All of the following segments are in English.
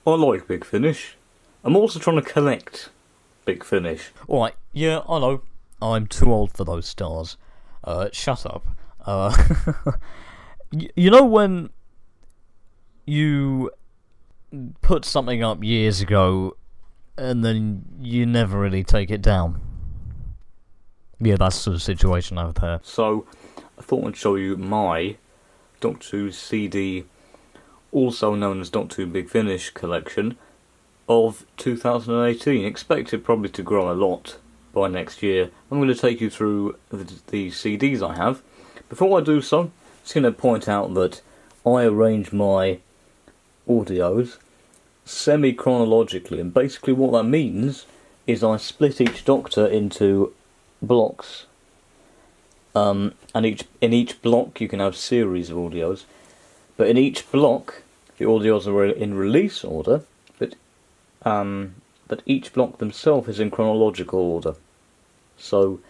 I like Big Finish. I'm also trying to collect Big Finish. Alright, yeah, I know. I'm too old for those stars. Shut up. You know when you put something up years ago and then you never really take it down? Yeah, that's the sort of situation over there. So, I thought I'd show you my Doctor Who CD, also known as Doctor Who Big Finish collection of 2018. Expected probably to grow a lot by next year. I'm going to take you through the CDs I have. Before I do so, I'm just going to point out that I arrange my audios semi-chronologically, and basically what that means is I split each Doctor into blocks, and in each block you can have series of audios, but in each block the audios are in release order, but each block themselves is in chronological order. So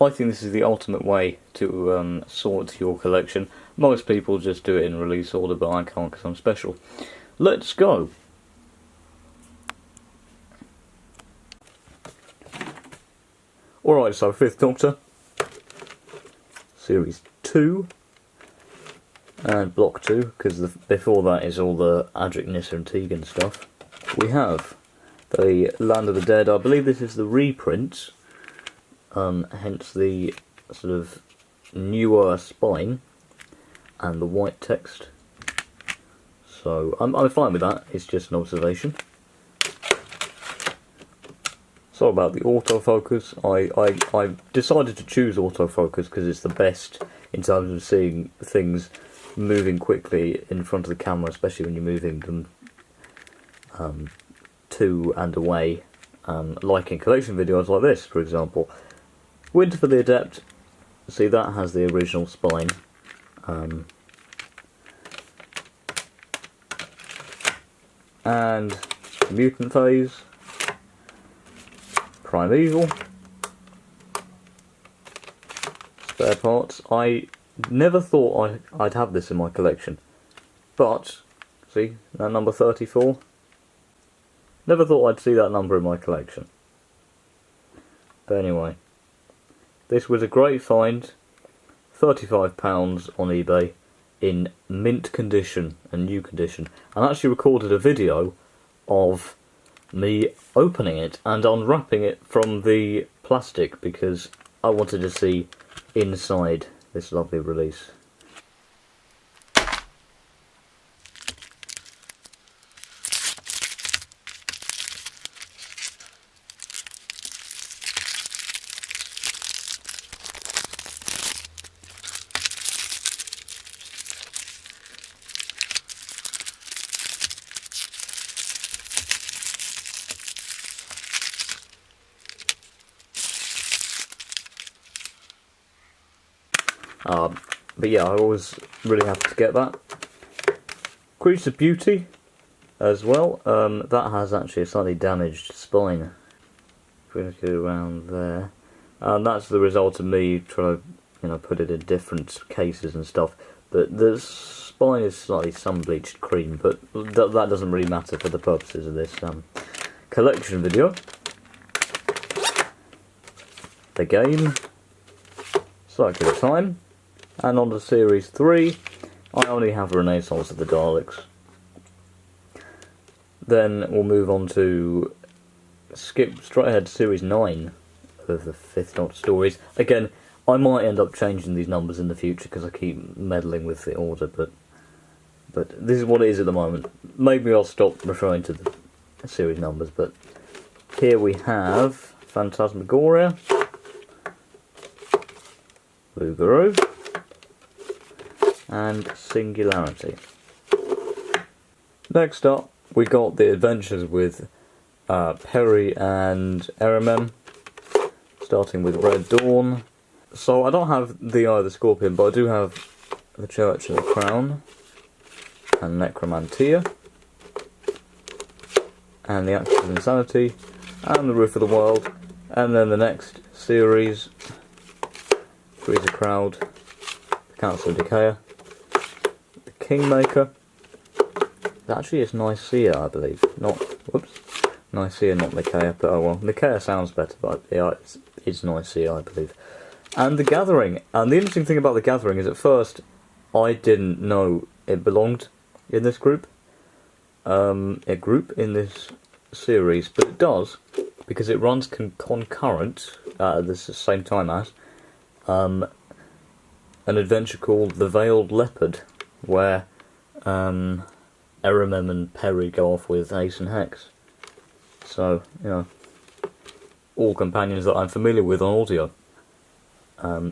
I think this is the ultimate way to sort your collection. Most people just do it in release order, but I can't because I'm special. Let's go. Alright, so 5th Doctor, Series 2, and Block 2, because before that is all the Adric, Nyssa and Tegan stuff. We have the Land of the Dead. I believe this is the reprint, hence the sort of newer spine and the white text. So I'm fine with that, it's just an observation. So about the autofocus, I decided to choose autofocus because it's the best in terms of seeing things moving quickly in front of the camera, especially when you're moving them to and away, like in collection videos like this, for example. Winter for the Adept, see that has the original spine. And Mutant Phase, Primeval, spare parts. I never thought I'd have this in my collection, but see that number 34. Never thought I'd see that number in my collection. But anyway, this was a great find. £35 on eBay in mint condition and new condition. And I actually recorded a video of me opening it and unwrapping it from the plastic because I wanted to see inside this lovely release. But yeah, I was really happy to get that. Creatures of Beauty as well. That has actually a slightly damaged spine. If we look around there, and that's the result of me trying to, put it in different cases and stuff. But the spine is slightly sun-bleached cream, but that doesn't really matter for the purposes of this collection video. The Game, Circular Time. And on to Series 3, I only have Renaissance of the Daleks. Then we'll move on to skip straight ahead to Series 9 of the 5th Doctor stories. Again, I might end up changing these numbers in the future because I keep meddling with the order, but this is what it is at the moment. Maybe I'll stop referring to the series numbers, but here we have Phantasmagoria, Rougarou, and Singularity. Next up, we got the adventures with Peri and Erimem, starting with Red Dawn. So I don't have the Eye of the Scorpion, but I do have the Church of the Crown, and Necromantia, and the Axis of Insanity, and the Roof of the World, and then the next series, Freezer Crowd, the Council of Decaya, the Kingmaker, Actually, it's Nicaea, I believe. Not, whoops, Nicaea, not Nicaea. But oh well, Nicaea sounds better, but yeah, it's Nicaea, I believe. And the Gathering. And the interesting thing about the Gathering is, at first, I didn't know it belonged in this group. A group in this series, but it does, because it runs concurrent at the same time as an adventure called The Veiled Leopard, where Erimem and Perry go off with Ace and Hex. So, you know, all companions that I'm familiar with on audio.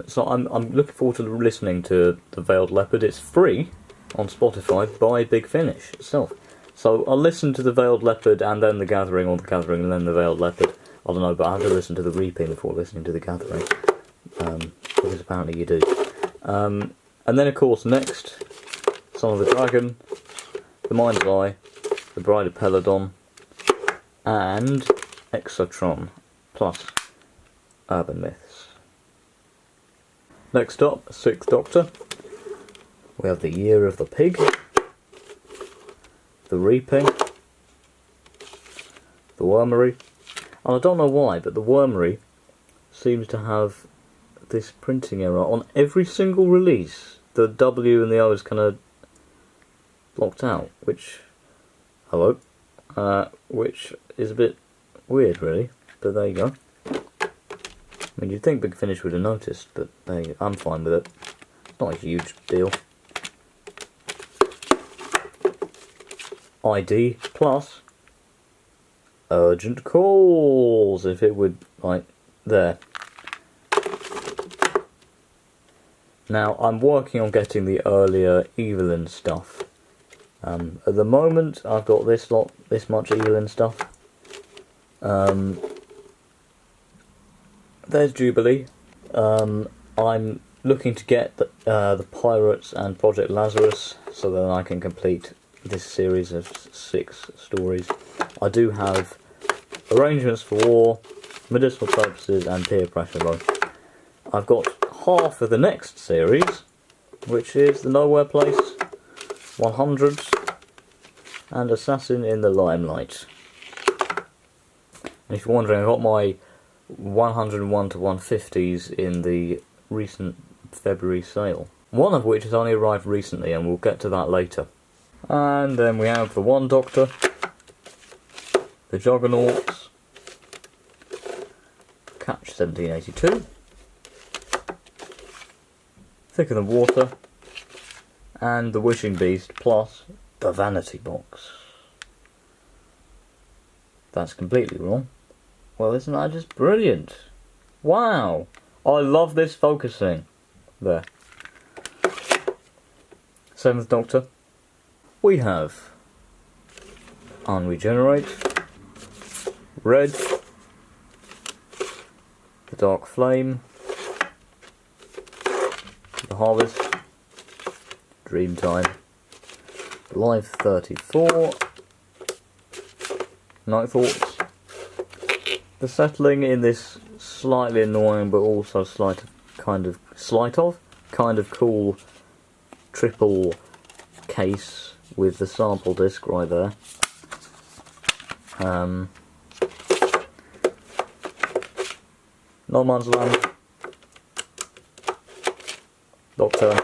So I'm looking forward to listening to The Veiled Leopard. It's free on Spotify by Big Finish itself. So I'll listen to The Veiled Leopard and then The Gathering, or The Gathering and then The Veiled Leopard. I don't know, but I have to listen to the Reaping before listening to The Gathering. Because apparently you do. And then, of course, next, Son of the Dragon, The Mind's Eye, The Bride of Peladon, and Exotron, plus Urban Myths. Next up, Sixth Doctor. We have The Year of the Pig, The Reaping, The Wormery. And I don't know why, but the Wormery seems to have this printing error on every single release. The W and the O is kind of blocked out, which, hello, which is a bit weird really, but there you go. I mean, you'd think Big Finish would have noticed, but I'm fine with it. It's not a huge deal. ID plus urgent calls, if it would, like, there. Now, I'm working on getting the earlier Evelyn stuff. At the moment, I've got this much Evelyn stuff. There's Jubilee. I'm looking to get the Pirates and Project Lazarus, so that I can complete this series of 6 stories. I do have Arrangements for War, Medicinal Purposes, and Peer Pressure Mode. I've got half of the next series, which is The Nowhere Place, 100s, and Assassin in the Limelight. And if you're wondering, I got my 101 to 150s in the recent February sale. One of which has only arrived recently, and we'll get to that later. And then we have the One Doctor, the Juggernauts, Catch 1782, Thicker Than Water, and the Wishing Beast, plus the Vanity Box. That's completely wrong. Well, isn't that just brilliant? Wow! I love this focusing. There. Seventh Doctor. We have Unregenerate, Red, The Dark Flame, The Harvest, Dreamtime, Life 34, Night Thoughts, The Settling in this slightly annoying but also kind of cool triple case with the sample disc right there. No Man's Land, Doctor,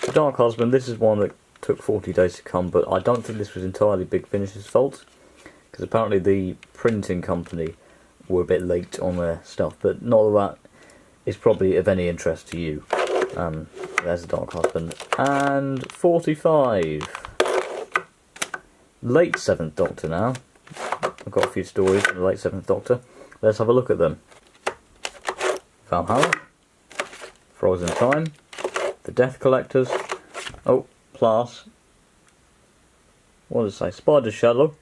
The Dark Husband. This is one that took 40 days to come, but I don't think this was entirely Big Finish's fault, because apparently the printing company were a bit late on their stuff, but not that is probably of any interest to you. There's The Dark Husband. And 45. Late 7th Doctor now. I've got a few stories from the late 7th Doctor. Let's have a look at them. Valhalla, Frozen Time, The Death Collectors, oh, plus, what does it say, Spider Shadow,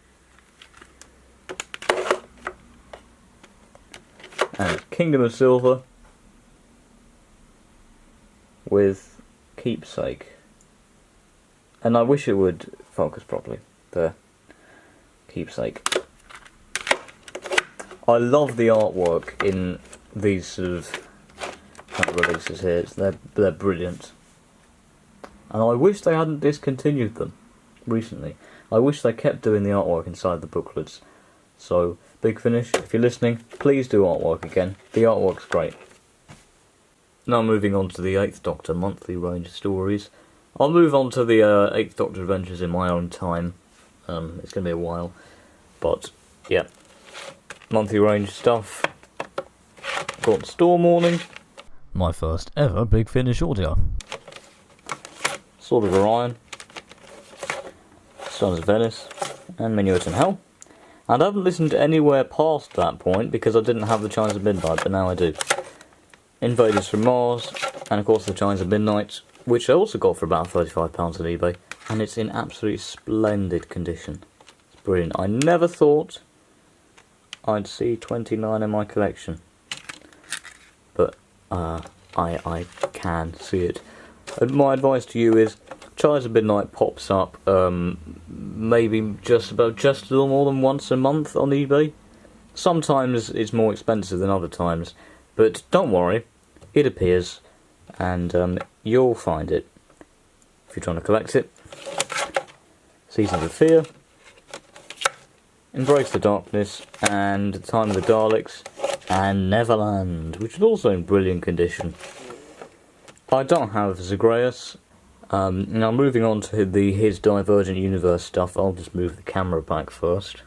and Kingdom of Silver, with Keepsake. And I wish it would focus properly. The Keepsake. I love the artwork in these sort of releases here. They're brilliant. And I wish they hadn't discontinued them. recently. I wish they kept doing the artwork inside the booklets. So, Big Finish, if you're listening, please do artwork again. The artwork's great. Now moving on to the 8th Doctor monthly range stories. I'll move on to the 8th Doctor adventures in my own time. It's going to be a while. But, yeah. Monthly range stuff. Got Storm Warning. My first ever Big Finish audio. Sword of Orion. Sons of Venice. And Minuet in Hell. And I haven't listened anywhere past that point because I didn't have the Chimes of Midnight, but now I do. Invaders from Mars, and of course the Chimes of Midnight, which I also got for about £35 on eBay, and it's in absolutely splendid condition. It's brilliant. I never thought I'd see 29 in my collection, but I can see it. And my advice to you is, Chimes of Midnight pops up maybe just a little more than once a month on eBay. Sometimes it's more expensive than other times, but don't worry, it appears, and you'll find it if you're trying to collect it. Seasons of Fear, Embrace the Darkness, and Time of the Daleks, and Neverland, which is also in brilliant condition. I don't have Zagreus. Now moving on to his Divergent Universe stuff, I'll just move the camera back first.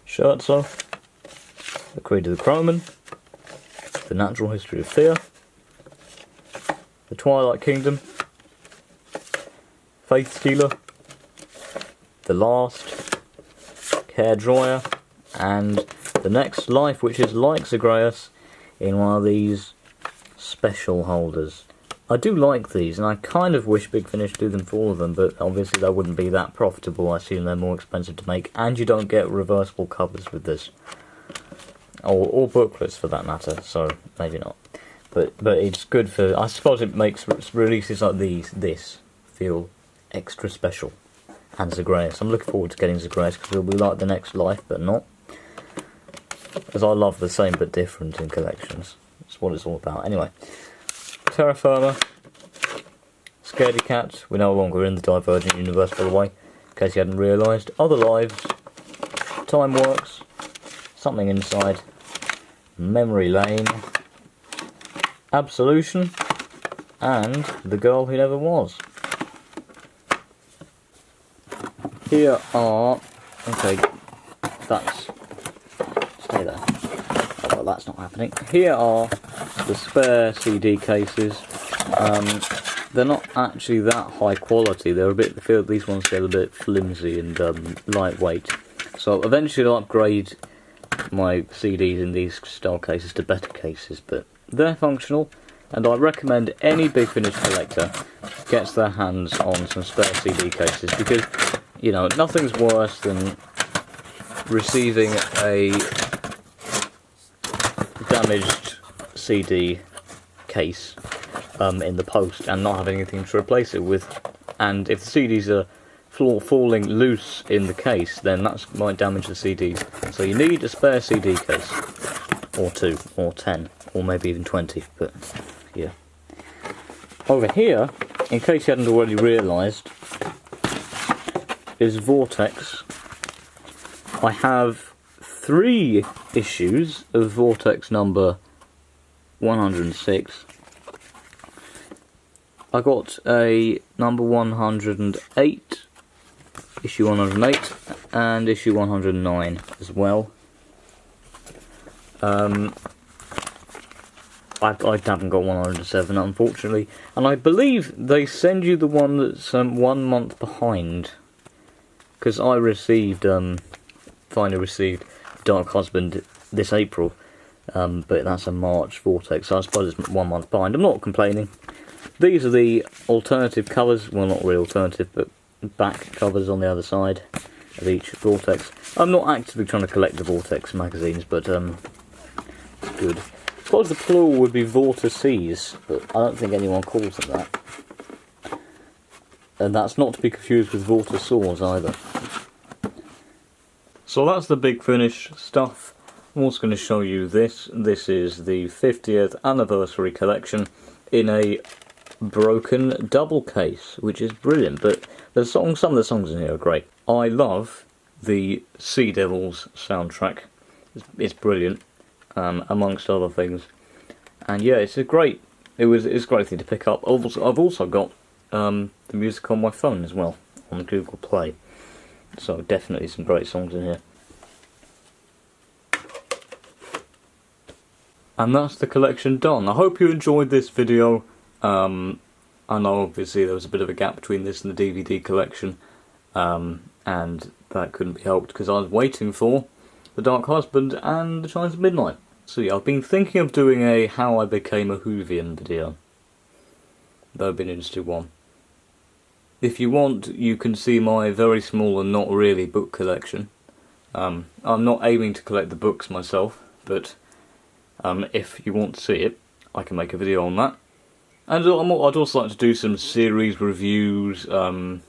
Scherzo, The Creed of the Croman, The Natural History of Fear, The Twilight Kingdom, Faith Stealer, The Last, Care Dryer, and The Next Life, which is like Zagreus in one of these special holders. I do like these, and I kind of wish Big Finish do them for all of them, but obviously they wouldn't be that profitable. I assume they're more expensive to make, and you don't get reversible covers with this. Or booklets for that matter, so maybe not. But it's good for, I suppose it makes releases like this feel extra special. And Zagreus. I'm looking forward to getting Zagreus because it'll be like The Next Life, but not. As I love the same but different in collections. That's what it's all about. Anyway. Terra Firma, Scaredy Cat, we're no longer in the Divergent Universe, by the way, in case you hadn't realised. Other Lives, Time Works, Something Inside, Memory Lane, Absolution, and The Girl Who Never Was. Here are, okay, stay there. Oh, well, that's not happening. Here are the spare CD cases. They're not actually that high quality. They're these ones get a bit flimsy and lightweight. So eventually I'll upgrade my CDs in these style cases to better cases, but they're functional, and I recommend any Big Finish collector gets their hands on some spare CD cases, because, you know, nothing's worse than receiving a damaged CD case in the post and not having anything to replace it with, and if the CDs are falling loose in the case, then that might damage the CDs. So you need a spare CD case, or 2, or 10, or maybe even 20, but yeah. Over here, in case you hadn't already realised, is Vortex. I have 3 issues of Vortex number 106. I got a number 108, issue 108, and issue 109 as well. I haven't got 107, unfortunately, and I believe they send you the one that's 1 month behind, because I finally received Dark Husband this April, but that's a March Vortex, so I suppose it's 1 month behind. I'm not complaining. These are the alternative covers, well, not really alternative, but back covers on the other side of each Vortex. I'm not actively trying to collect the Vortex magazines, but it's good. I suppose the plural would be Vortices, but I don't think anyone calls them that. And that's not to be confused with Vortisaurs either. So that's the Big Finish stuff. I'm also going to show you this. This is the 50th anniversary collection in a broken double case, which is brilliant. But some of the songs in here are great. I love the Sea Devils soundtrack. It's brilliant, amongst other things. And yeah, it's a great thing to pick up. I've also got the music on my phone as well, on Google Play. So definitely some great songs in here. And that's the collection done. I hope you enjoyed this video. I know obviously there was a bit of a gap between this and the DVD collection, and that couldn't be helped because I was waiting for The Dark Husband and The Chimes of Midnight. So yeah, I've been thinking of doing a How I Became a Whovian video. That would be an interesting one. If you want, you can see my very small and not really book collection. I'm not aiming to collect the books myself, but if you want to see it, I can make a video on that. And I'd also like to do some series reviews, and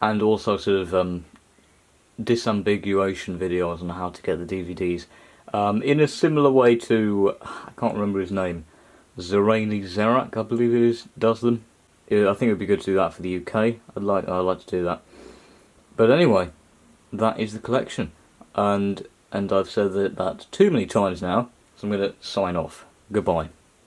also sort of disambiguation videos on how to get the DVDs. In a similar way to, I can't remember his name, Zerani Zerak, I believe it is, does them. I think it would be good to do that for the UK. I'd like to do that. But anyway, that is the collection, and I've said that too many times now, so I'm going to sign off. Goodbye.